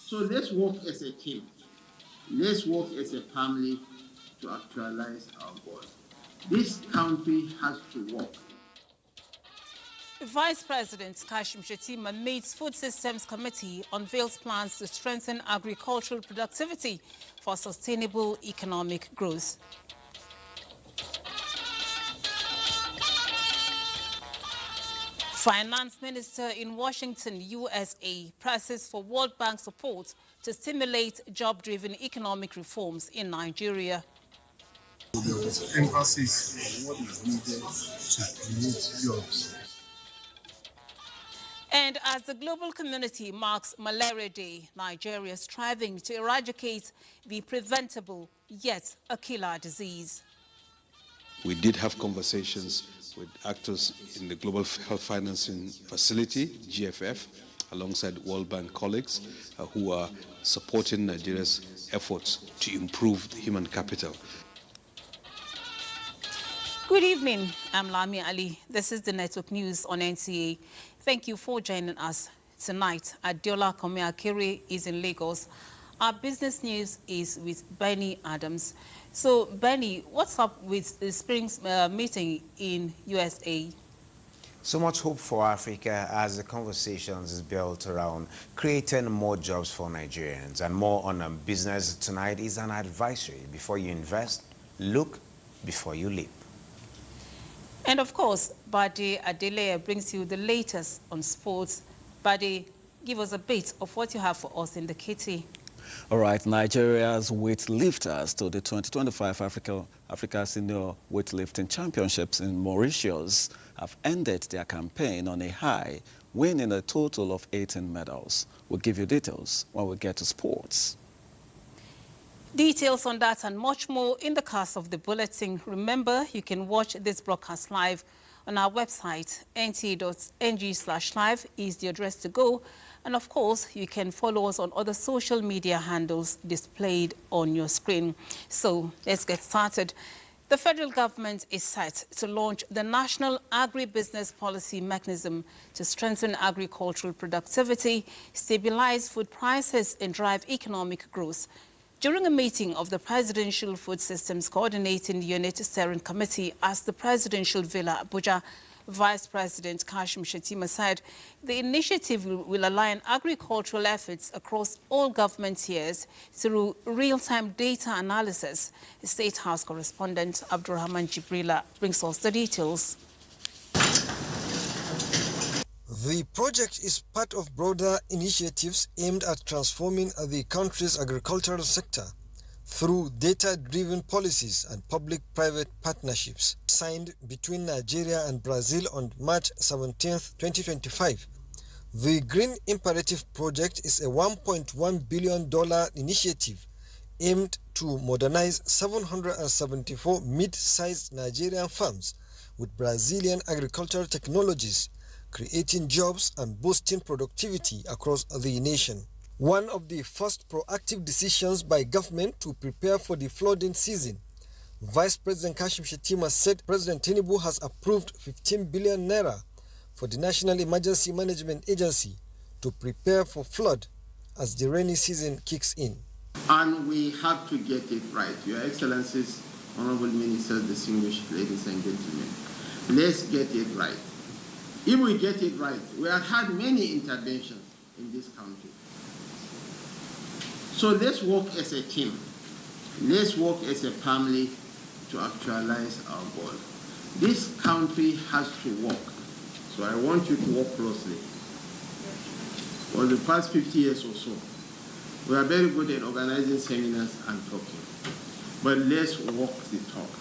So let's work as a team. Let's work as a family to actualize our goal. This country has to work. Vice President Kashim Shettima meets Food Systems Committee, unveils plans to strengthen agricultural productivity for sustainable economic growth. Finance Minister in Washington, USA, presses for World Bank support to stimulate job-driven economic reforms in Nigeria. Emphasis on what is needed to create jobs. And as the global community marks Malaria Day, Nigeria is striving to eradicate the preventable yet a killer disease. We did have conversations with actors in the Global Health Financing Facility, GFF, alongside World Bank colleagues who are supporting Nigeria's efforts to improve the human capital. Good evening, I'm Lami Ali. This is the Network News on NTA. Thank you for joining us tonight. Adiola Komeakere is in Lagos. Our business news is with Benny Adams. So, Benny, what's up with the spring's meeting in USA? So much hope for Africa as the conversations is built around creating more jobs for Nigerians. And more on business tonight is an advisory. Before you invest, look before you leap. And of course, Bade Adeleye brings you the latest on sports. Bade, give us a bit of what you have for us in the kitty. All right, Nigeria's weightlifters to the 2025 Africa Senior Weightlifting Championships in Mauritius have ended their campaign on a high, winning a total of 18 medals. We'll give you details when we get to sports. Details on that and much more in the cast of the bulletin. Remember, you can watch this broadcast live on our website. nta.ng/live is the address to go. And of course, you can follow us on other social media handles displayed on your screen. So let's get started. The federal government is set to launch the National Agribusiness Policy Mechanism to strengthen agricultural productivity, stabilize food prices, and drive economic growth. During a meeting of the Presidential Food Systems Coordinating Unit Steering Committee at the Presidential Villa, Abuja, Vice President Kashim Shettima said the initiative will align agricultural efforts across all government tiers through real-time data analysis. State House correspondent Abdurrahman Jibrila brings us the details. The project is part of broader initiatives aimed at transforming the country's agricultural sector through data-driven policies and public-private partnerships signed between Nigeria and Brazil on March 17, 2025. The Green Imperative project is a $1.1 billion initiative aimed to modernize 774 mid-sized Nigerian farms with Brazilian agricultural technologies, creating jobs and boosting productivity across the nation. One of the first proactive decisions by government to prepare for the flooding season, Vice President Kashim Shettima said President Tinubu has approved 15 billion naira for the National Emergency Management Agency to prepare for flood as the rainy season kicks in. And we have to get it right. Your Excellencies, Honorable Ministers, distinguished ladies and gentlemen, let's get it right. If we get it right, we have had many interventions in this country. So let's work as a team. Let's work as a family to actualize our goal. This country has to work. So I want you to work closely. For the past 50 years or so, we are very good at organizing seminars and talking. But let's walk the talk.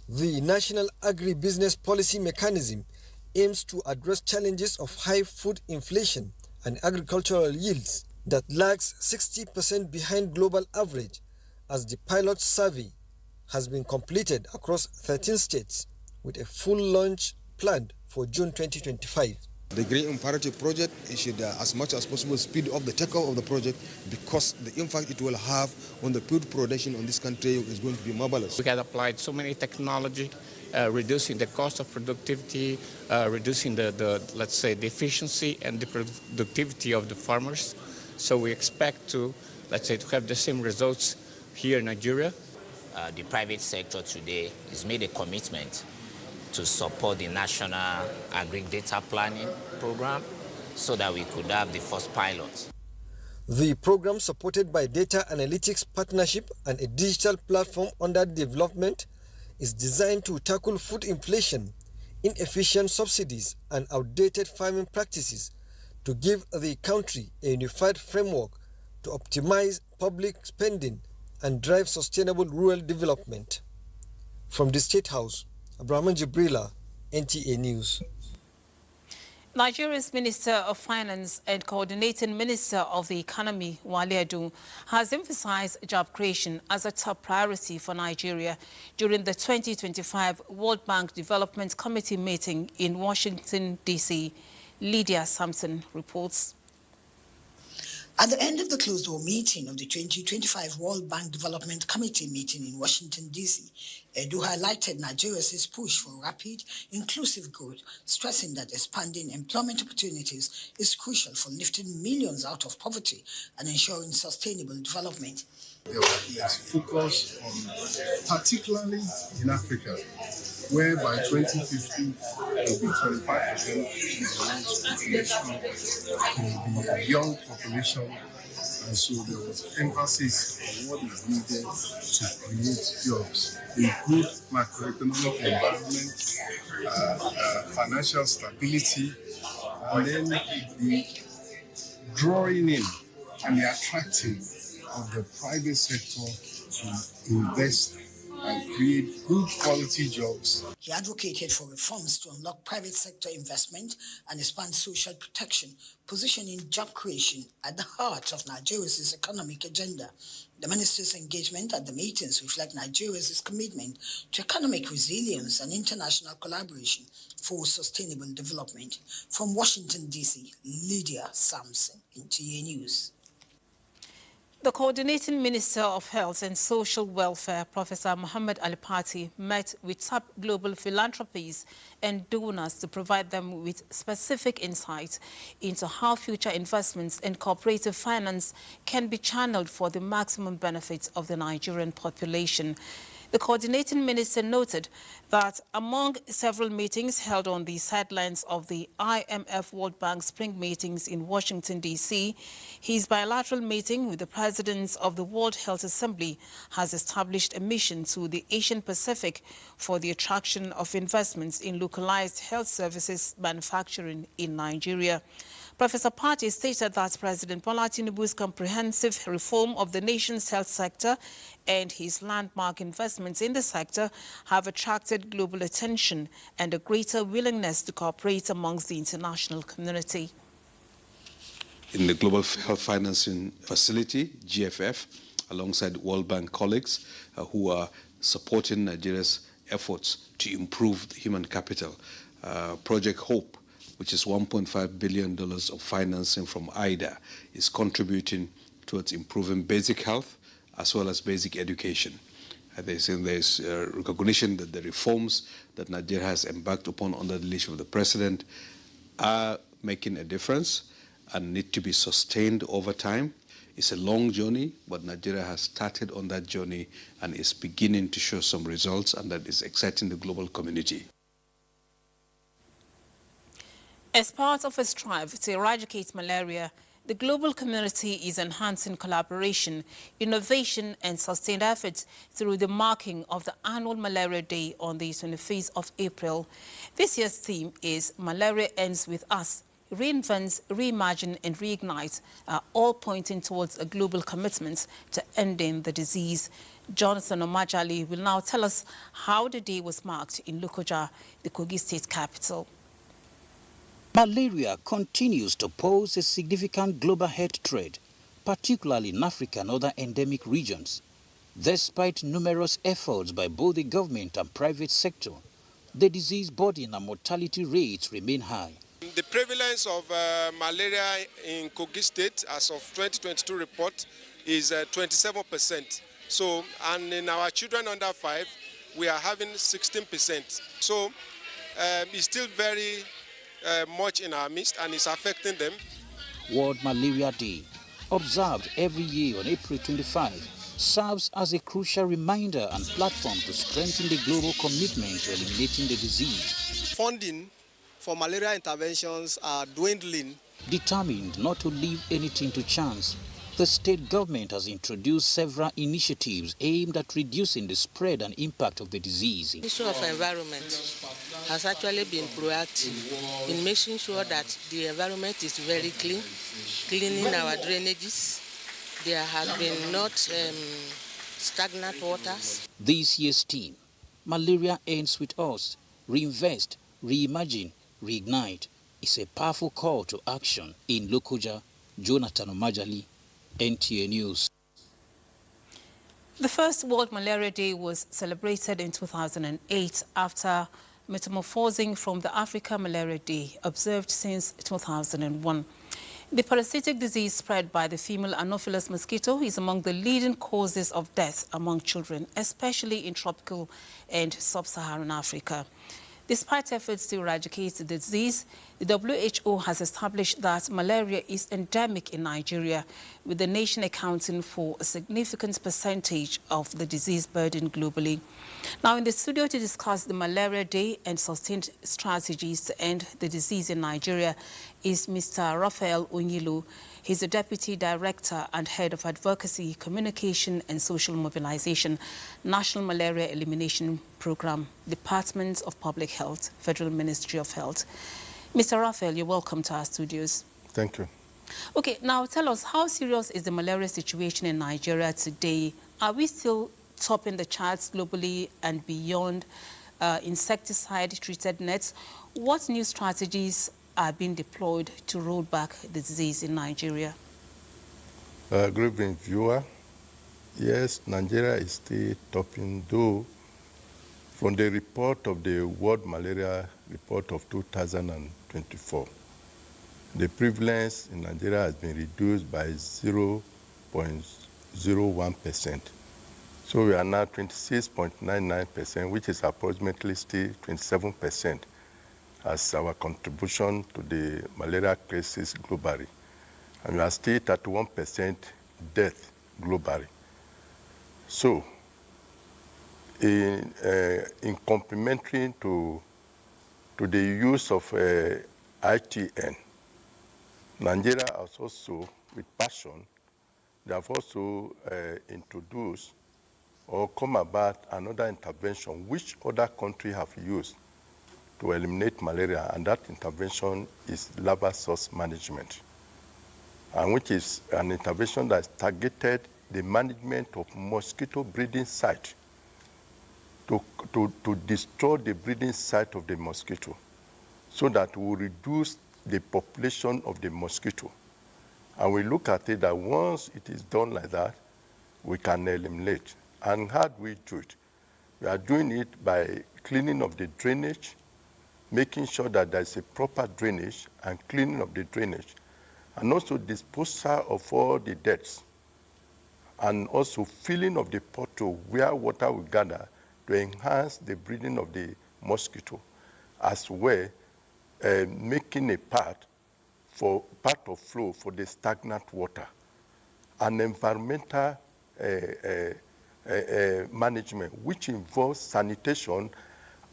The National Agribusiness Policy Mechanism aims to address challenges of high food inflation and agricultural yields that lags 60% behind global average, as the pilot survey has been completed across 13 states with a full launch planned for June 2025. The Green Imperative project should, as much as possible, speed up the takeoff of the project, because the impact it will have on the food production in this country is going to be marvelous. We have applied so many technology, reducing the cost of productivity, reducing let's say, the efficiency and the productivity of the farmers. So we expect to, let's say, to have the same results here in Nigeria. The private sector today has made a commitment to support the National Agri-Data Planning Program so that we could have the first pilot. The program, supported by Data Analytics Partnership and a digital platform under development, is designed to tackle food inflation, inefficient subsidies, and outdated farming practices to give the country a unified framework to optimize public spending and drive sustainable rural development. From the State House, Abraham Jibrila, NTA News. Nigeria's Minister of Finance and Coordinating Minister of the Economy, Wale Edun, has emphasized job creation as a top priority for Nigeria during the 2025 World Bank Development Committee meeting in Washington, D.C. Lydia Sampson reports. At the end of the closed-door meeting of the 2025 World Bank Development Committee meeting in Washington, D.C., Edu highlighted Nigeria's push for rapid, inclusive growth, stressing that expanding employment opportunities is crucial for lifting millions out of poverty and ensuring sustainable development. There's focus on, particularly in Africa, where by 2050 there will be 25% of the world's population will be a young population, and so there was emphasis on what is needed to create jobs, a good macroeconomic environment, financial stability, and then the drawing in and the attracting of the private sector to invest and create good quality jobs. He advocated for reforms to unlock private sector investment and expand social protection, positioning job creation at the heart of Nigeria's economic agenda. The minister's engagement at the meetings reflect Nigeria's commitment to economic resilience and international collaboration for sustainable development. From Washington, D.C., Lydia Sampson, NTA News. The Coordinating Minister of Health and Social Welfare, Professor Muhammad Ali Pati, met with top global philanthropies and donors to provide them with specific insights into how future investments in cooperative finance can be channeled for the maximum benefits of the Nigerian population. The Coordinating Minister noted that among several meetings held on the sidelines of the IMF World Bank Spring meetings in Washington, D.C., his bilateral meeting with the presidents of the World Health Assembly has established a mission to the Asian Pacific for the attraction of investments in localized health services manufacturing in Nigeria. Professor Pati stated that President Bola Tinubu's comprehensive reform of the nation's health sector and his landmark investments in the sector have attracted global attention and a greater willingness to cooperate amongst the international community. In the Global Health Financing Facility, GFF, alongside World Bank colleagues who are supporting Nigeria's efforts to improve human capital. Project Hope, which is $1.5 billion of financing from IDA, is contributing towards improving basic health as well as basic education. There's recognition that the reforms that Nigeria has embarked upon under the leadership of the President are making a difference and need to be sustained over time. It's a long journey, but Nigeria has started on that journey and is beginning to show some results, and that is exciting the global community. As part of its drive to eradicate malaria, the global community is enhancing collaboration, innovation and sustained efforts through the marking of the annual Malaria Day on the 25th of April. This year's theme is Malaria Ends With Us. Reinvent, reimagine and reignite are all pointing towards a global commitment to ending the disease. Jonathan Omajali will now tell us how the day was marked in Lokoja, the Kogi state capital. Malaria continues to pose a significant global health threat, particularly in Africa and other endemic regions. Despite numerous efforts by both the government and private sector, the disease burden and mortality rates remain high. The prevalence of malaria in Kogi State as of 2022 report is 27%. So, and in our children under 5, we are having 16%. So, it's still very much in our midst and it's affecting them. World Malaria Day observed every year on April 25, serves as a crucial reminder and platform to strengthen the global commitment to eliminating the disease. Funding for malaria interventions are dwindling. Determined not to leave anything to chance, the state government has introduced several initiatives aimed at reducing the spread and impact of the disease. The issue of environment has actually been proactive in making sure that the environment is very clean, cleaning our drainages. There has been not stagnant waters. This year's theme, Malaria Ends With Us, Reinvest, Reimagine, Reignite, is a powerful call to action. In Lokoja, Jonathan Omajali, NTA News. The first World Malaria Day was celebrated in 2008 after metamorphosing from the African Malaria Day observed since 2001. The parasitic disease spread by the female Anopheles mosquito is among the leading causes of death among children, especially in tropical and sub-Saharan Africa. Despite efforts to eradicate the disease, the WHO has established that malaria is endemic in Nigeria, with the nation accounting for a significant percentage of the disease burden globally. Now, in the studio to discuss the Malaria Day and sustained strategies to end the disease in Nigeria is Mr. Raphael Onyilu. He's the Deputy Director and Head of Advocacy, Communication and Social Mobilization, National Malaria Elimination Program, Department of Public Health, Federal Ministry of Health. Mr. Raphael, you're welcome to our studios. Thank you. Okay, now tell us, how serious is the malaria situation in Nigeria today? Are we still topping the charts globally and beyond insecticide-treated nets? What new strategies are being deployed to roll back the disease in Nigeria? Good evening, viewer. Yes, Nigeria is still topping, though from the report of the World Malaria Report of 2024, the prevalence in Nigeria has been reduced by 0.01%. So we are now 26.99%, which is approximately still 27% as our contribution to the malaria crisis globally. And we are still at 1% death globally. So, in complementary to the use of ITN, Nigeria has also, with passion, they have also introduced or come about another intervention which other countries have used to eliminate malaria, and that intervention is larval source management, and which is an intervention that targeted the management of mosquito breeding site to destroy the breeding site of the mosquito so that we reduce the population of the mosquito. And we look at it that once it is done like that, we can eliminate. And how do we do it? We are doing it by cleaning of the drainage, making sure that there is a proper drainage and cleaning of the drainage, and also disposal of all the deaths, and also filling of the pothole where water will gather to enhance the breeding of the mosquito, as well making a part of flow for the stagnant water, and environmental management, which involves sanitation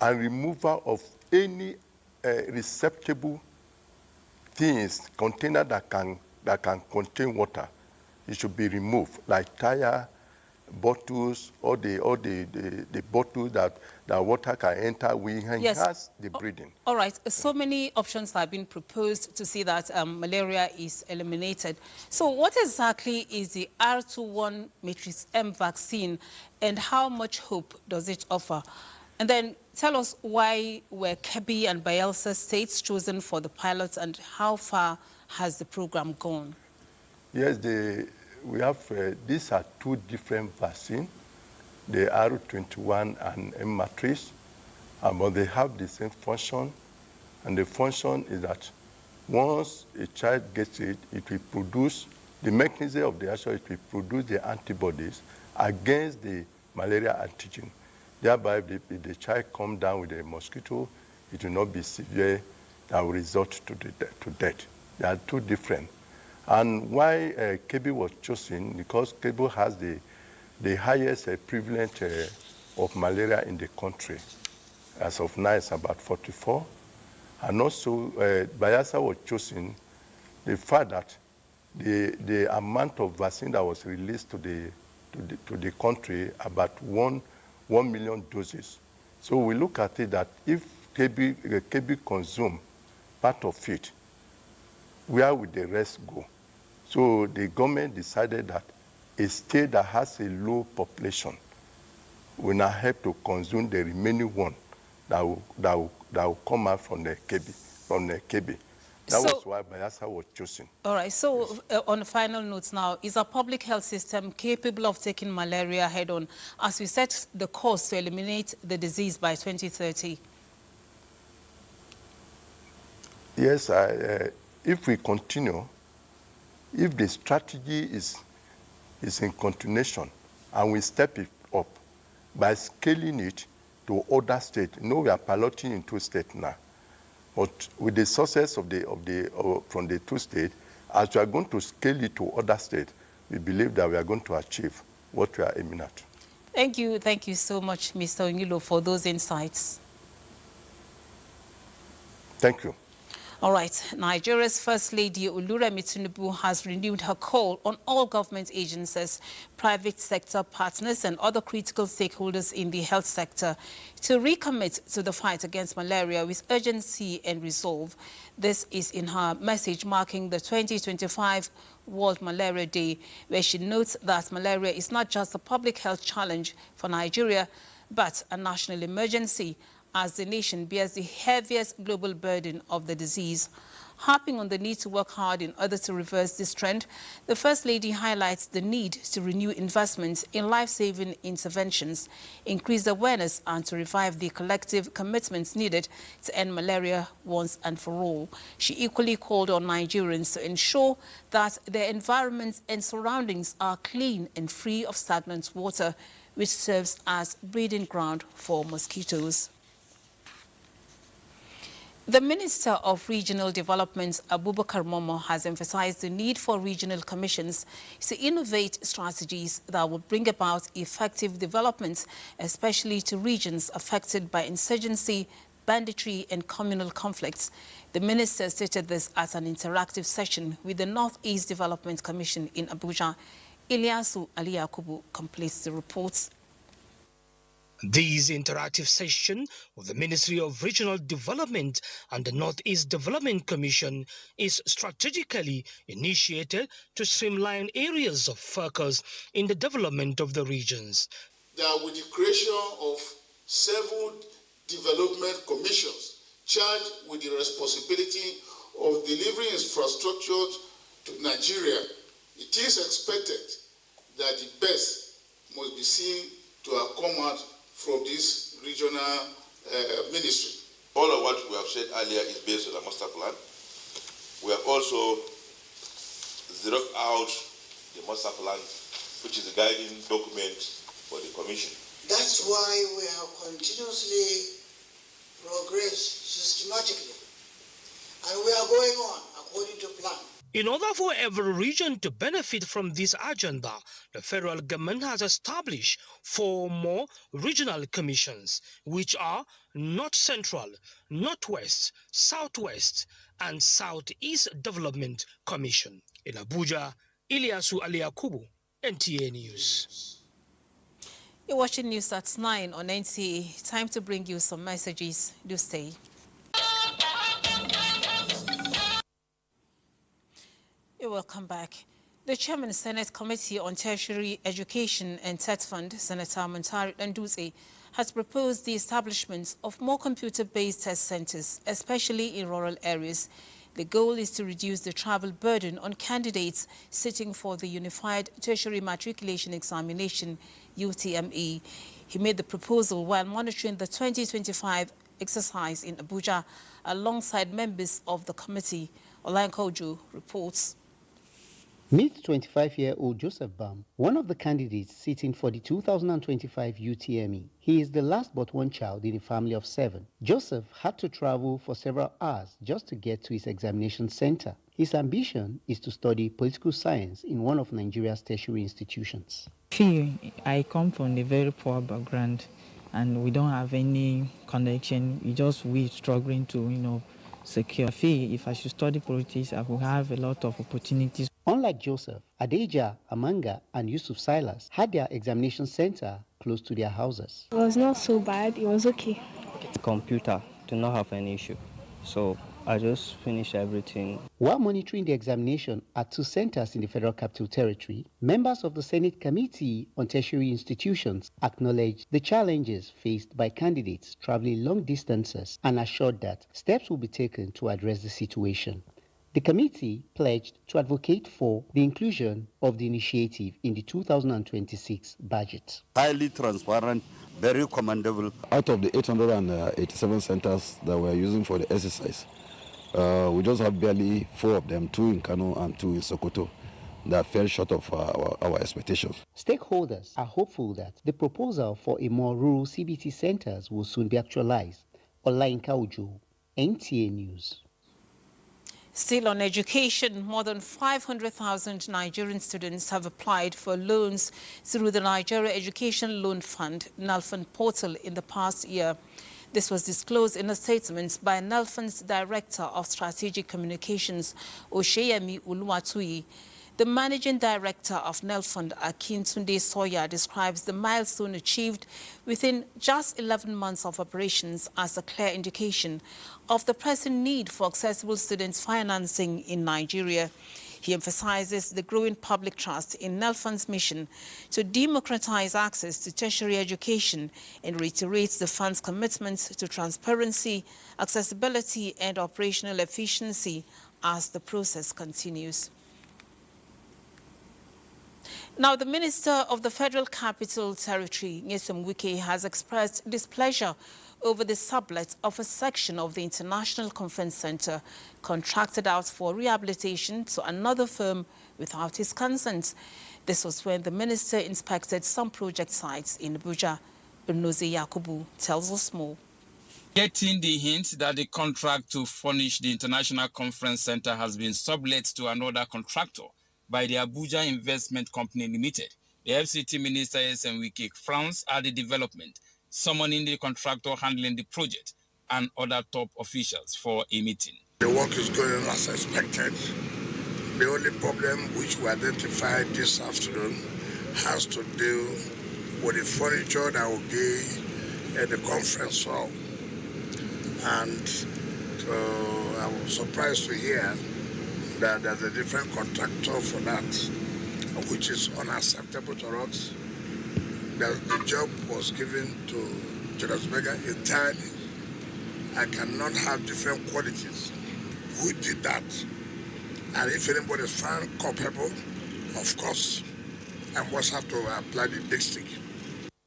and removal of any receptacle things, container that can contain water. It should be removed, like tire, bottles, or the bottles that water can enter. We enhance the breeding. All right. So many options have been proposed to see that malaria is eliminated. So what exactly is the R21 matrix M vaccine, and how much hope does it offer? And then tell us, why were Kebbi and Bayelsa states chosen for the pilots, and how far has the program gone? Yes, we have, these are two different vaccines, the R21 and M matrix, but they have the same function. And the function is that once a child gets it, it will produce, the mechanism of the action, it will produce the antibodies against the malaria antigen. Thereby, if the child comes down with a mosquito, it will not be severe, that will result to death. They are two different. And why Kebbi was chosen? Because Kebbi has the highest prevalence of malaria in the country. As of now, it's about 44. And also, Bayelsa was chosen the fact that the amount of vaccine that was released to the country, about 1 million doses. So we look at it that if Kebbi consume part of it, where would the rest go? So the government decided that a state that has a low population will now help to consume the remaining one that will come out from the Kebbi. That was why Bayelsa was chosen. All right. So on the final notes now, is our public health system capable of taking malaria head-on as we set the course to eliminate the disease by 2030? Yes, if we continue, if the strategy is in continuation and we step it up by scaling it to other states. You know, we are piloting in 2 states now. But with the success from the 2 states, as we are going to scale it to other states, we believe that we are going to achieve what we are aiming at. Thank you so much, Mr. Onyilo, for those insights. Thank you. All right, Nigeria's First Lady Oluremi Tinubu has renewed her call on all government agencies, private sector partners and other critical stakeholders in the health sector to recommit to the fight against malaria with urgency and resolve. This is in her message marking the 2025 World Malaria Day, where she notes that malaria is not just a public health challenge for Nigeria, but a national emergency, as the nation bears the heaviest global burden of the disease. Harping on the need to work hard in order to reverse this trend, the First Lady highlights the need to renew investments in life-saving interventions, increase awareness and to revive the collective commitments needed to end malaria once and for all. She equally called on Nigerians to ensure that their environments and surroundings are clean and free of stagnant water, which serves as breeding ground for mosquitoes. The Minister of Regional Development, Abubakar Momo, has emphasized the need for regional commissions to innovate strategies that will bring about effective development, especially to regions affected by insurgency, banditry and communal conflicts. The minister stated this at an interactive session with the Northeast Development Commission in Abuja. Ilyasu Ali Yakubu completes the report. This interactive session with the Ministry of Regional Development and the Northeast Development Commission is strategically initiated to streamline areas of focus in the development of the regions. That with the creation of 7 development commissions charged with the responsibility of delivering infrastructure to Nigeria, it is expected that the best must be seen to have come out from this regional ministry. All of what we have said earlier is based on a master plan. We have also zeroed out the master plan, which is the guiding document for the commission. That's why we have continuously progressed systematically, and we are going on according to plan. In order for every region to benefit from this agenda, the federal government has established 4 more regional commissions, which are North Central, Northwest, Southwest, and Southeast Development Commission. In Abuja, Ilyasu Ali Yakubu, NTA News. You're watching News at 9 on NTA. Time to bring you some messages. Do stay. Welcome back. The Chairman of the Senate Committee on Tertiary Education and Tech Fund, Senator Muntari Nduze, has proposed the establishment of more computer-based test centers, especially in rural areas. The goal is to reduce the travel burden on candidates sitting for the Unified Tertiary Matriculation Examination, UTME. He made the proposal while monitoring the 2025 exercise in Abuja alongside members of the committee. Olankoju reports. Meet 25-year-old Joseph Bam, one of the candidates sitting for the 2025 UTME. He is the last but one child in a family of 7. Joseph had to travel for several hours just to get to his examination center. His ambition is to study political science in one of Nigeria's tertiary institutions. I come from a very poor background and we don't have any connection. We struggling to, secure. I feel if I should study politics, I will have a lot of opportunities. Unlike Joseph, Adeja, Amanga, and Yusuf Silas had their examination center close to their houses. It was not so bad, it was okay. Computer, do not have any issue. So I just finished everything. While monitoring the examination at 2 centers in the Federal Capital Territory, members of the Senate Committee on Tertiary Institutions acknowledged the challenges faced by candidates traveling long distances and assured that steps will be taken to address the situation. The committee pledged to advocate for the inclusion of the initiative in the 2026 budget. Highly transparent, very commendable. Out of the 887 centers that we're using for the exercise, we just have barely 4 of them, 2 in Kano and 2 in Sokoto, that fell short of our expectations. Stakeholders are hopeful that the proposal for a more rural CBT centers will soon be actualized. Olainka Ojo, NTA News. Still on education, more than 500,000 Nigerian students have applied for loans through the Nigeria Education Loan Fund, NALFAN portal, in the past year. This was disclosed in a statement by NALFAN's Director of Strategic Communications, Osheyemi Uluwatui. The Managing Director of NALFAN, Akintunde Soya, describes the milestone achieved within just 11 months of operations as a clear indication of the pressing need for accessible students' financing in Nigeria. He emphasizes the growing public trust in NALFAN's mission to democratize access to tertiary education and reiterates the fund's commitment to transparency, accessibility, and operational efficiency as the process continues. Now, the Minister of the Federal Capital Territory, Nyesom Wike, has expressed displeasure over the sublet of a section of the International Conference Center contracted out for rehabilitation to another firm without his consent. This was when the minister inspected some project sites in Abuja. Unoze Yakubu tells us more. Getting the hint that the contract to furnish the International Conference Center has been sublet to another contractor by the Abuja Investment Company Limited, the FCT Minister Nyesom Wike frowns at the development, summoning the contractor handling the project and other top officials for a meeting. The work is going on as expected. The only problem which we identified this afternoon has to do with the furniture that will be at the conference hall. And I was surprised to hear that there's a different contractor for that, which is unacceptable to us. The job was given to Julius Berger entirely. I cannot have different qualities. Who did that? And if anybody is found culpable, of course, I must have to apply the big stick.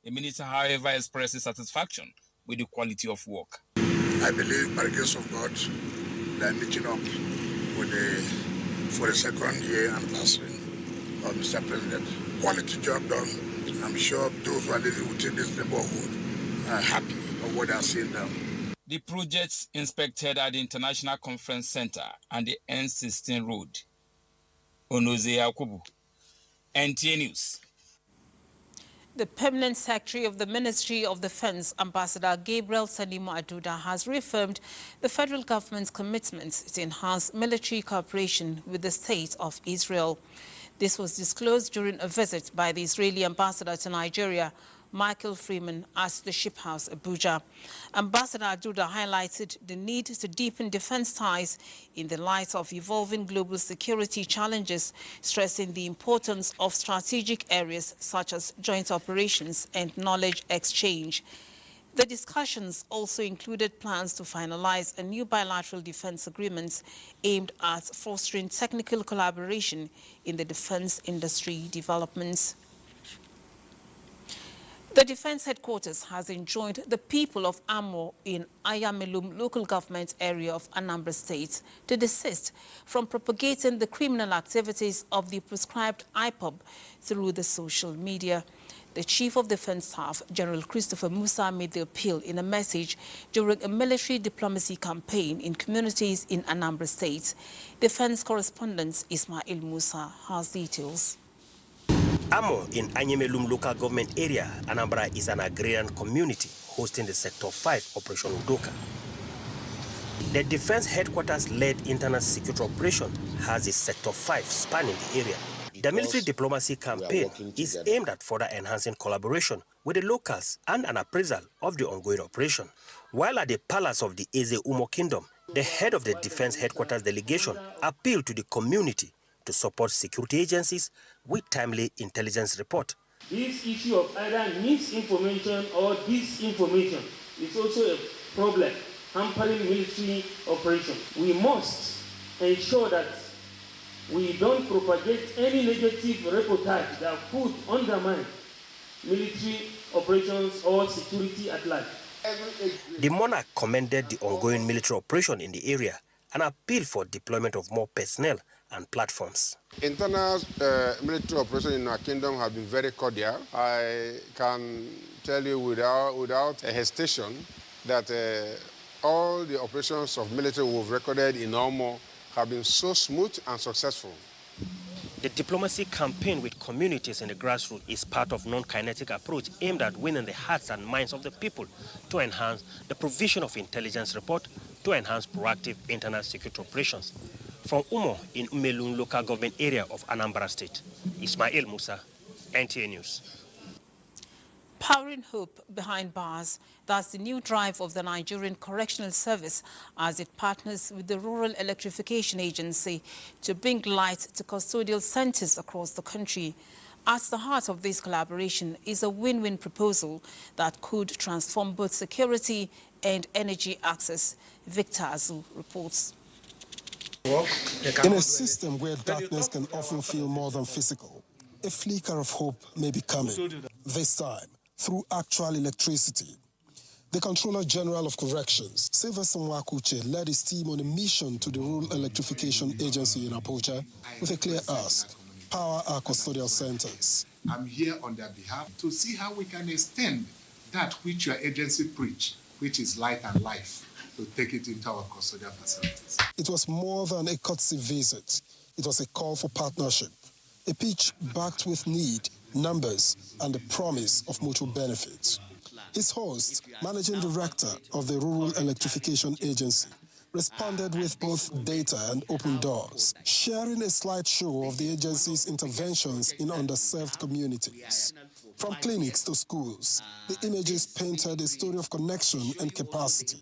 The minister, however, expresses satisfaction with the quality of work. I believe, by the grace of God, they are meeting up with for the second year anniversary of Mr. President. Quality job done. I'm sure those who are living within this neighborhood are happy of what they are seeing now. The projects inspected at the International Conference Center and the N16 Road. Onoze Yakubu, NTA News. The Permanent Secretary of the Ministry of Defense, Ambassador Gabriel Salimu Aduda, has reaffirmed the federal government's commitment to enhance military cooperation with the State of Israel. This was disclosed during a visit by the Israeli ambassador to Nigeria, Michael Freeman, at the Ship House, Abuja. Ambassador Aduda highlighted the need to deepen defense ties in the light of evolving global security challenges, stressing the importance of strategic areas such as joint operations and knowledge exchange. The discussions also included plans to finalize a new bilateral defense agreement aimed at fostering technical collaboration in the defense industry development. The Defense Headquarters has enjoined the people of Amo in Ayamelum local government area of Anambra State to desist from propagating the criminal activities of the prescribed IPOB through the social media. The Chief of Defense Staff, General Christopher Musa, made the appeal in a message during a military diplomacy campaign in communities in Anambra State. Defense correspondent Ismail Musa has details. Amo in Anyemelum local government area, Anambra is an agrarian community hosting the Sector 5 Operation Udoka. The Defense Headquarters-led internal security operation has its Sector 5 spanning the area. The military diplomacy campaign is aimed at further enhancing collaboration with the locals and an appraisal of the ongoing operation. While at the palace of the Eze Umo Kingdom, the head of the Defense Headquarters delegation appealed to the community to support security agencies with timely intelligence report. This issue of either misinformation or disinformation is also a problem hampering military operation. We must ensure that we don't propagate any negative reportage that could undermine military operations or security at large. The monarch commended the ongoing military operation in the area and appealed for deployment of more personnel and platforms. Internal military operation in our kingdom have been very cordial. I can tell you without hesitation that all the operations of military we've recorded in Omo have been so smooth and successful. The diplomacy campaign with communities in the grassroots is part of non-kinetic approach aimed at winning the hearts and minds of the people to enhance the provision of intelligence report to enhance proactive internal security operations. From Umo in Umelun local government area of Anambra State, Ismail Musa, NTA News. Powering hope behind bars, that's the new drive of the Nigerian Correctional Service as it partners with the Rural Electrification Agency to bring light to custodial centers across the country. At the heart of this collaboration is a win-win proposal that could transform both security and energy access. Victor Azu reports. In a system where darkness can often feel more than physical, a flicker of hope may be coming, this time through actual electricity. The Controller General of Corrections, Sylvester Nwakuche, led his team on a mission to the Rural Electrification Agency in Abuja with a clear ask: power our custodial centers. I'm here on their behalf to see how we can extend that which your agency preach, which is light and life, to take it into our custodial facilities. It was more than a courtesy visit. It was a call for partnership, a pitch backed with need, numbers, and the promise of mutual benefits. His host, Managing Director of the Rural Electrification Agency, responded with both data and open doors, sharing a slideshow of the agency's interventions in underserved communities. From clinics to schools, the images painted a story of connection and capacity.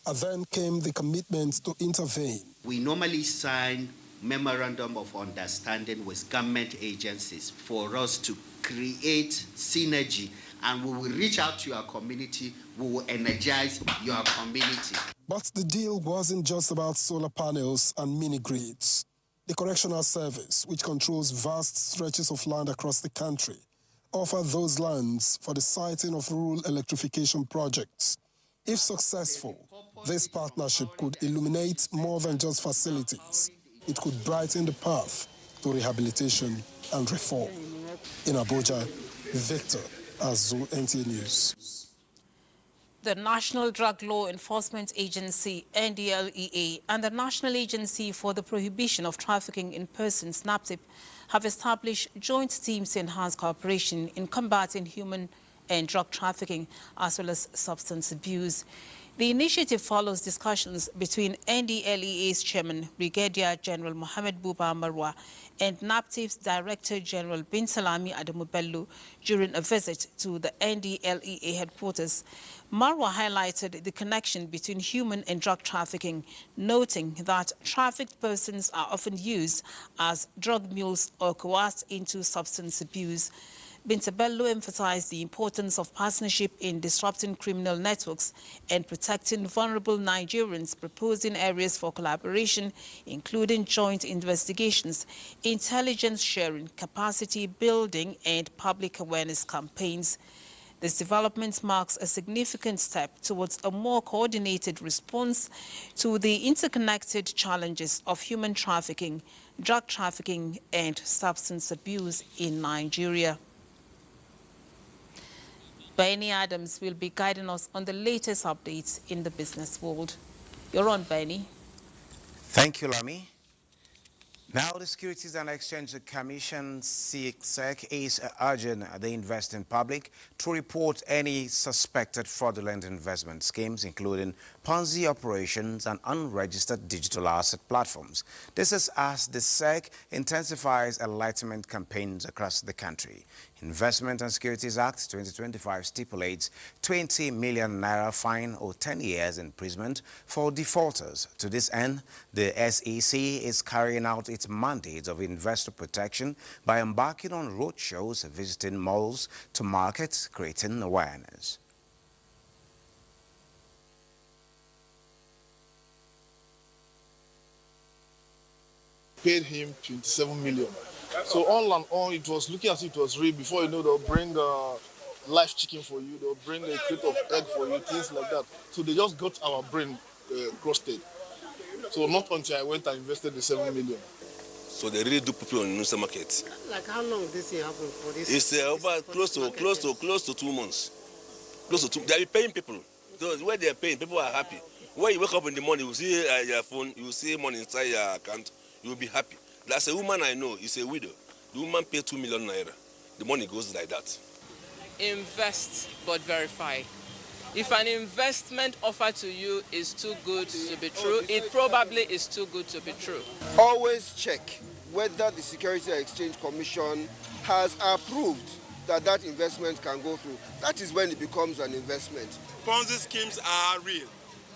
And then came the commitment to intervene. We normally sign memorandum of understanding with government agencies for us to create synergy, and we will reach out to your community, we will energize your community. But the deal wasn't just about solar panels and mini-grids. The Correctional Service, which controls vast stretches of land across the country, offered those lands for the siting of rural electrification projects. If successful, this partnership could illuminate more than just facilities. It could brighten the path to rehabilitation and reform. In Abuja, Victor Azu, NTA News. The National Drug Law Enforcement Agency, NDLEA, and the National Agency for the Prohibition of Trafficking in Persons, NAPTIP, have established joint teams to enhance cooperation in combating human and drug trafficking, as well as substance abuse. The initiative follows discussions between NDLEA's chairman, Brigadier General Mohammed Buba Marwa, and NAPTIP's Director General Bin Salami Adamu Bello during a visit to the NDLEA headquarters. Marwa highlighted the connection between human and drug trafficking, noting that trafficked persons are often used as drug mules or coerced into substance abuse. Bintabello emphasized the importance of partnership in disrupting criminal networks and protecting vulnerable Nigerians, proposing areas for collaboration, including joint investigations, intelligence sharing, capacity building, and public awareness campaigns. This development marks a significant step towards a more coordinated response to the interconnected challenges of human trafficking, drug trafficking, and substance abuse in Nigeria. Benny Adams will be guiding us on the latest updates in the business world. You're on, Benny. Thank you, Lami. Now, the Securities and Exchange Commission, SEC, is urging the investing public to report any suspected fraudulent investment schemes, including Ponzi operations and unregistered digital asset platforms. This is as the SEC intensifies enlightenment campaigns across the country. Investment and Securities Act 2025 stipulates 20 million naira fine or 10 years imprisonment for defaulters. To this end, the SEC is carrying out its mandate of investor protection by embarking on roadshows, visiting malls to market, creating awareness. Paid him 27 million. So all and all, it was looking as if it was real. Before you know, they'll bring live chicken for you, they'll bring a crate of egg for you, things like that. So they just got our brain crusted. So not until I went and invested the 7 million. So they really do people on the market. Like how long this thing happened for this? It's over close to 2 months. Close to 2. They are paying people. So where they are paying, people are happy. When you wake up in the morning, you see your phone, you see money inside your account, you will be happy. There's a woman I know, is a widow. The woman paid 2 million naira. The money goes like that. Invest but verify. If an investment offer to you is too good to be true, it probably is too good to be true. Always check whether the Securities and Exchange Commission has approved that investment can go through. That is when it becomes an investment. Ponzi schemes are real.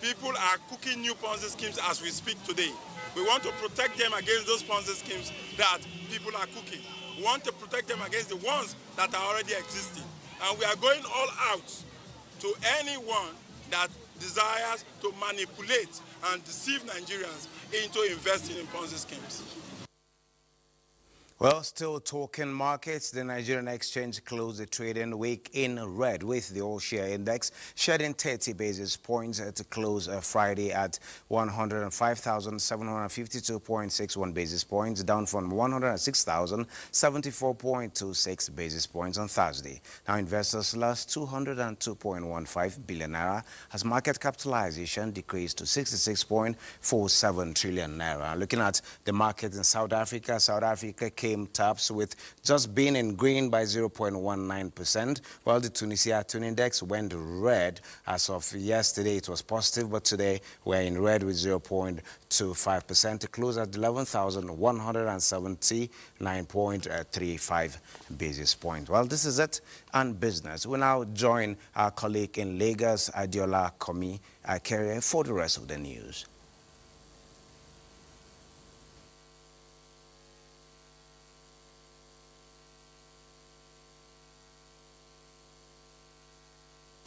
People are cooking new Ponzi schemes as we speak today. We want to protect them against those Ponzi schemes that people are cooking. We want to protect them against the ones that are already existing. And we are going all out to anyone that desires to manipulate and deceive Nigerians into investing in Ponzi schemes. Well, still talking markets, the Nigerian exchange closed the trading week in red with the all-share index shedding 30 basis points to close Friday at 105,752.61 basis points, down from 106,074.26 basis points on Thursday. Now, investors lost 202.15 billion naira as market capitalization decreased to 66.47 trillion naira. Looking at the market in South Africa came tops with just being in green by 0.19%, while the Tunisia Tune Index went red. As of yesterday, it was positive, but today we're in red with 0.25% to close at 11,179.35 basis points. Well, this is it on business. We now join our colleague in Lagos, Adiola Komi Akere, for the rest of the news.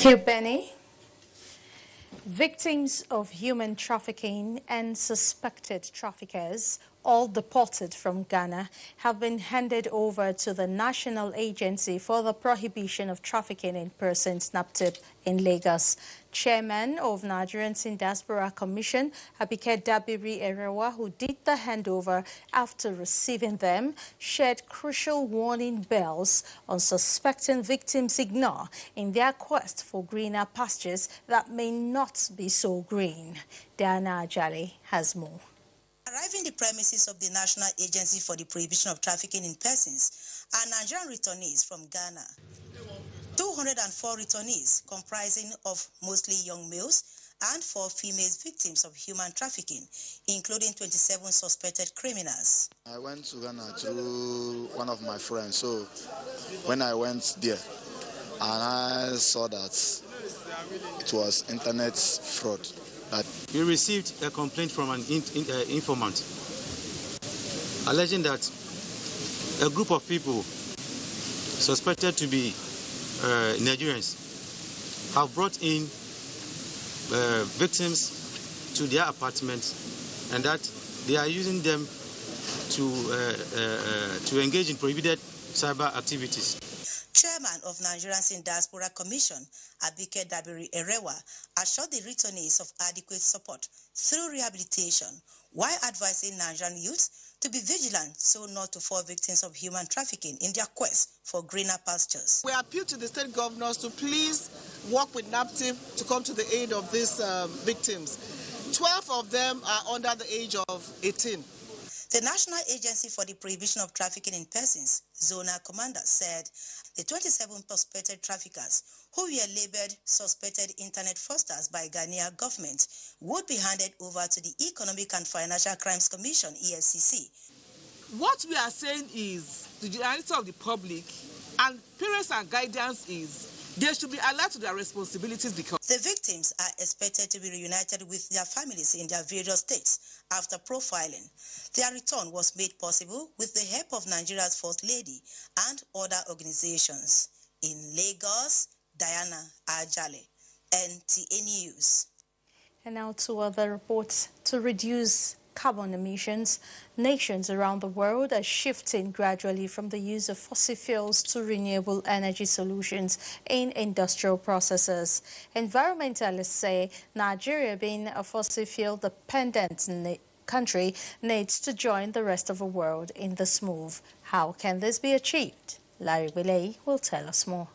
Thank you, Benny. Victims of human trafficking and suspected traffickers, all deported from Ghana, have been handed over to the National Agency for the Prohibition of Trafficking in Persons, NAPTIP, in Lagos. Chairman of Nigerian Diaspora Commission, Abike Dabiri Erewa, who did the handover after receiving them, shared crucial warning bells on suspecting victims ignore in their quest for greener pastures that may not be so green. Diana Ajali has more. Arriving the premises of the National Agency for the Prohibition of Trafficking in Persons are Nigerian returnees from Ghana. 204 returnees, comprising of mostly young males and 4 female victims of human trafficking, including 27 suspected criminals. I went to Ghana through one of my friends, so when I went there and I saw that it was internet fraud. We received a complaint from an informant alleging that a group of people suspected to be Nigerians have brought in victims to their apartments and that they are using them to engage in prohibited cyber activities. Chairman of Nigerians in Diaspora Commission, Abike Dabiri Erewa, assured the returnees of adequate support through rehabilitation, while advising Nigerian youths to be vigilant so not to fall victims of human trafficking in their quest for greener pastures. We appeal to the state governors to please work with NAPTIP to come to the aid of these victims. 12 of them are under the age of 18. The National Agency for the Prohibition of Trafficking in Persons, Zonal Commander, said the 27 suspected traffickers who were labeled suspected internet fraudsters by Ghanaian government would be handed over to the Economic and Financial Crimes Commission, EFCC. What we are saying is the generality of the public and parents and guidance is they should be alert to their responsibilities because the victims are expected to be reunited with their families in their various states after profiling. Their return was made possible with the help of Nigeria's First Lady and other organizations. In Lagos, Diana Ajale, NTA News. And now to other reports. To reduce carbon emissions, nations around the world are shifting gradually from the use of fossil fuels to renewable energy solutions in industrial processes. Environmentalists say Nigeria, being a fossil fuel dependent country, needs to join the rest of the world in this move. How can this be achieved? Larry Bilay will tell us more.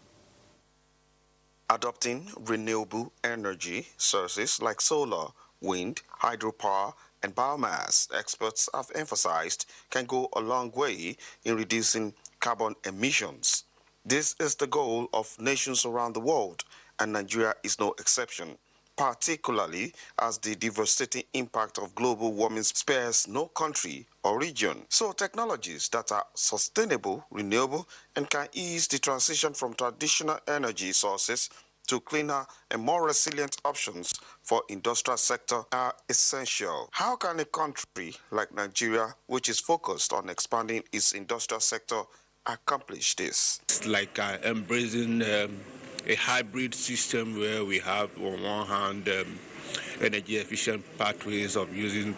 Adopting renewable energy sources like solar, wind, hydropower, and biomass, experts have emphasized, can go a long way in reducing carbon emissions. This is the goal of nations around the world, and Nigeria is no exception, particularly as the devastating impact of global warming spares no country or region. So technologies that are sustainable, renewable, and can ease the transition from traditional energy sources to cleaner and more resilient options for industrial sector are essential. How can a country like Nigeria, which is focused on expanding its industrial sector, accomplish this? It's like embracing a hybrid system where we have on one hand energy efficient pathways of using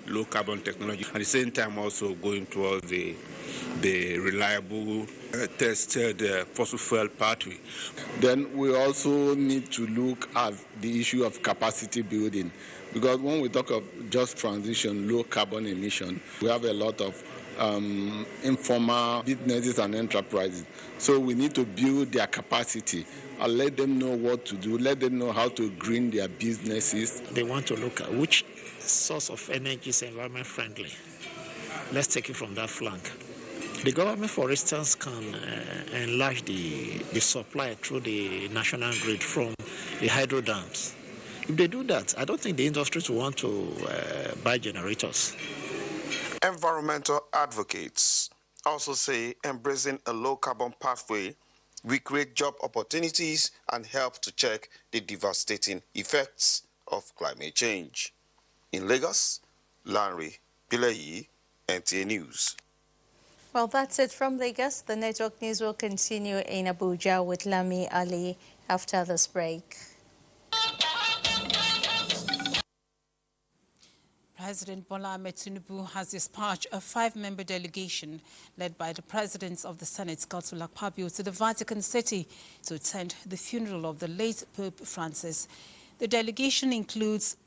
low carbon technology, at the same time also going towards the reliable tested fossil fuel pathway. Then we also need to look at the issue of capacity building, because when we talk of just transition, low carbon emission, we have a lot of informal businesses and enterprises. So we need to build their capacity and let them know what to do, let them know how to green their businesses. They want to look at which source of energy is environment friendly. Let's take it from that flank. The government, for instance, can enlarge the supply through the national grid from the hydro dams. If they do that, I don't think the industries will want to buy generators. Environmental advocates also say embracing a low-carbon pathway will create job opportunities and help to check the devastating effects of climate change. In Lagos, Larry Bilay, NTA News. Well, that's it from Lagos. The network news will continue in Abuja with Lami Ali after this break. President Bola Ahmed Tinubu has dispatched a 5-member delegation led by the presidents of the Senate, Godswill Akpabio, to the Vatican City to attend the funeral of the late Pope Francis. The delegation includes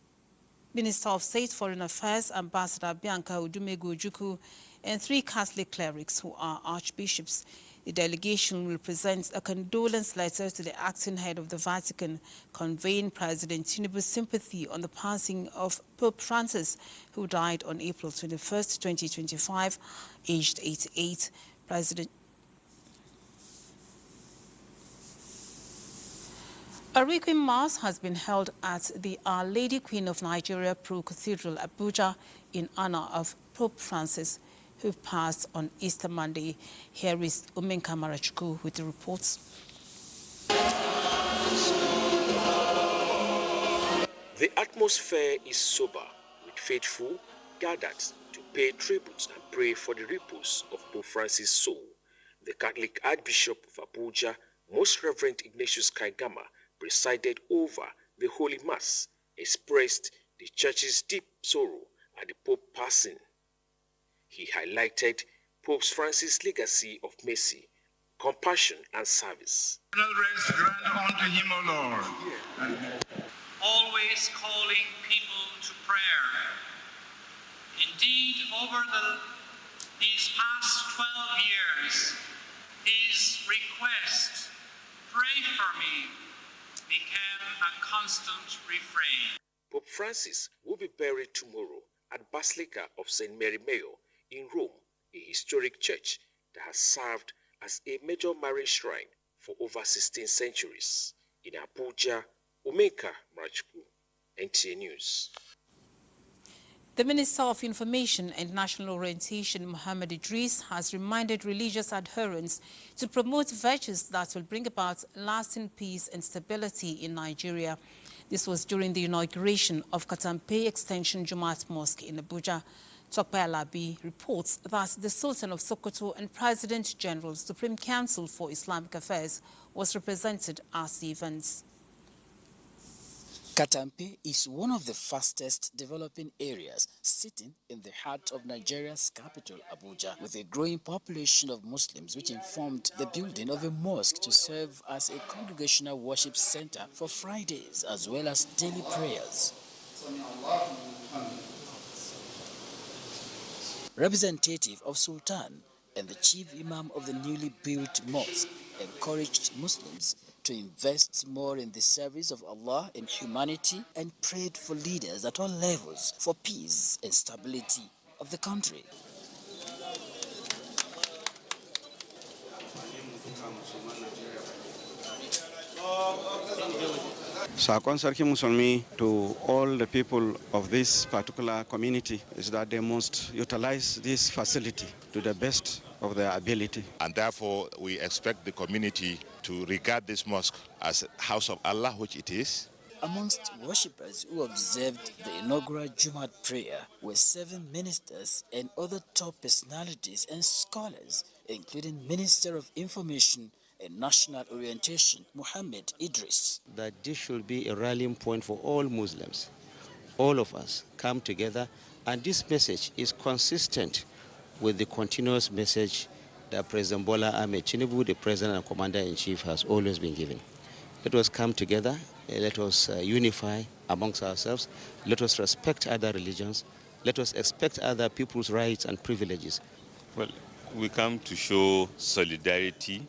Minister of State Foreign Affairs, Ambassador Bianca Odumegu Ojukwu, and 3 Catholic clerics who are archbishops. The delegation will present a condolence letter to the acting head of the Vatican, conveying President Tinubu's sympathy on the passing of Pope Francis, who died on April 21st, 2025, aged 88. A Requiem Mass has been held at the Our Lady Queen of Nigeria Pro Cathedral, Abuja, in honor of Pope Francis, who passed on Easter Monday. Here is Omenka Marachukwu with the reports. The atmosphere is sober, with faithful gathered to pay tribute and pray for the repose of Pope Francis' soul. The Catholic Archbishop of Abuja, Most Reverend Ignatius Kaigama, presided over the Holy Mass, expressed the Church's deep sorrow at the Pope passing. He highlighted Pope Francis' legacy of mercy, compassion, and service. Rest grant unto him, O Lord. Always calling people to prayer. Indeed, over these past 12 years, his request, "Pray for me," became a constant refrain. Pope Francis will be buried tomorrow at Basilica of St. Mary Mayor in Rome, a historic church that has served as a major marriage shrine for over 16 centuries. In Abuja, Omeka Mrachukwu, NTA News. The Minister of Information and National Orientation, Mohammed Idris, has reminded religious adherents to promote virtues that will bring about lasting peace and stability in Nigeria. This was during the inauguration of Katampe Extension Jumat Mosque in Abuja. Tokpe Alabi reports that the Sultan of Sokoto and President General Supreme Council for Islamic Affairs was represented at the events. Katampe is one of the fastest developing areas sitting in the heart of Nigeria's capital, Abuja, with a growing population of Muslims, which informed the building of a mosque to serve as a congregational worship center for Fridays as well as daily prayers. Representative of Sultan and the chief imam of the newly built mosque encouraged Muslims to invest more in the service of Allah and humanity and prayed for leaders at all levels for peace and stability of the country. Sakon Sarki Musulmi to all the people of this particular community is that they must utilize this facility to the best of their ability. And therefore, we expect the community to regard this mosque as a house of Allah, which it is. Amongst worshippers who observed the inaugural Jumat prayer were 7 ministers and other top personalities and scholars, including Minister of Information and National Orientation, Mohammed Idris. That this should be a rallying point for all Muslims. All of us come together, and this message is consistent with the continuous message that President Bola Ahmed Tinubu, the President and Commander-in-Chief, has always been giving. Let us come together, let us unify amongst ourselves, let us respect other religions, let us respect other people's rights and privileges. Well, we come to show solidarity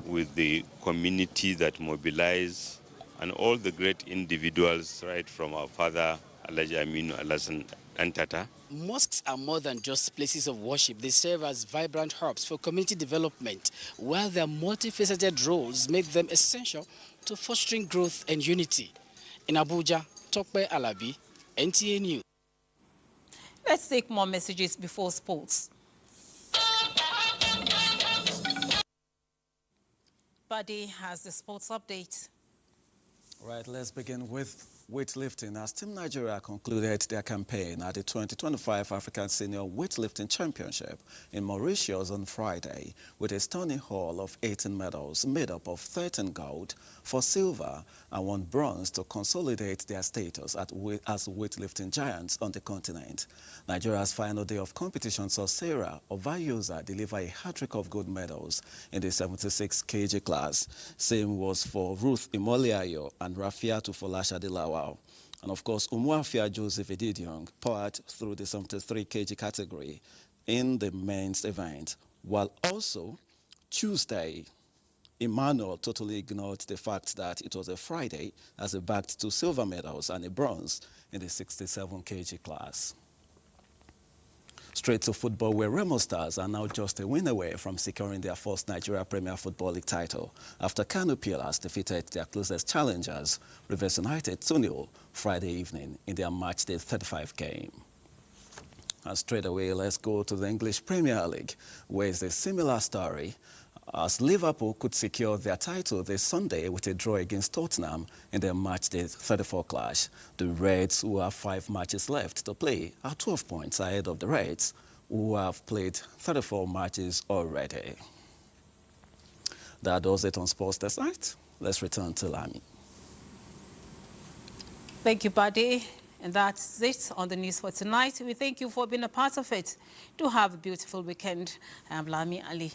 with the community that mobilize and all the great individuals, right from our father, Alhaji Aminu Alasan Antata. Mosques are more than just places of worship. They serve as vibrant hubs for community development, while their multifaceted roles make them essential to fostering growth and unity. In Abuja, Tokpe Alabi, NTA News. Let's take more messages before sports. Buddy has the sports update. Right, let's begin with weightlifting as Team Nigeria concluded their campaign at the 2025 African Senior Weightlifting Championship in Mauritius on Friday with a stunning haul of 18 medals made up of 13 gold, 4 silver and 1 bronze to consolidate their status as weightlifting giants on the continent. Nigeria's final day of competition saw Sarah Ovayoza deliver a hat-trick of gold medals in the 76 kg class. Same was for Ruth Imoliayo and Rafiatu Folasha Dilawa. And of course, Umuafia Joseph Edidiong powered through the 73 kg category in the men's event, while also Tuesday, Emmanuel totally ignored the fact that it was a Friday as he bagged 2 silver medals and a bronze in the 67 kg class. Straight to football, where Remo Stars are now just a win away from securing their first Nigeria Premier Football League title after Kano Pillars defeated their closest challengers, Rivers United 2-0 Friday evening in their matchday 35 game. And straight away, let's go to the English Premier League, where it's a similar story as Liverpool could secure their title this Sunday with a draw against Tottenham in their matchday 34 clash. The Reds, who have 5 matches left to play, are 12 points ahead of the Reds, who have played 34 matches already. That does it on Sports this night. Let's return to Lami. Thank you, Buddy. And that's it on the news for tonight. We thank you for being a part of it. Do have a beautiful weekend. I'm Lami Ali.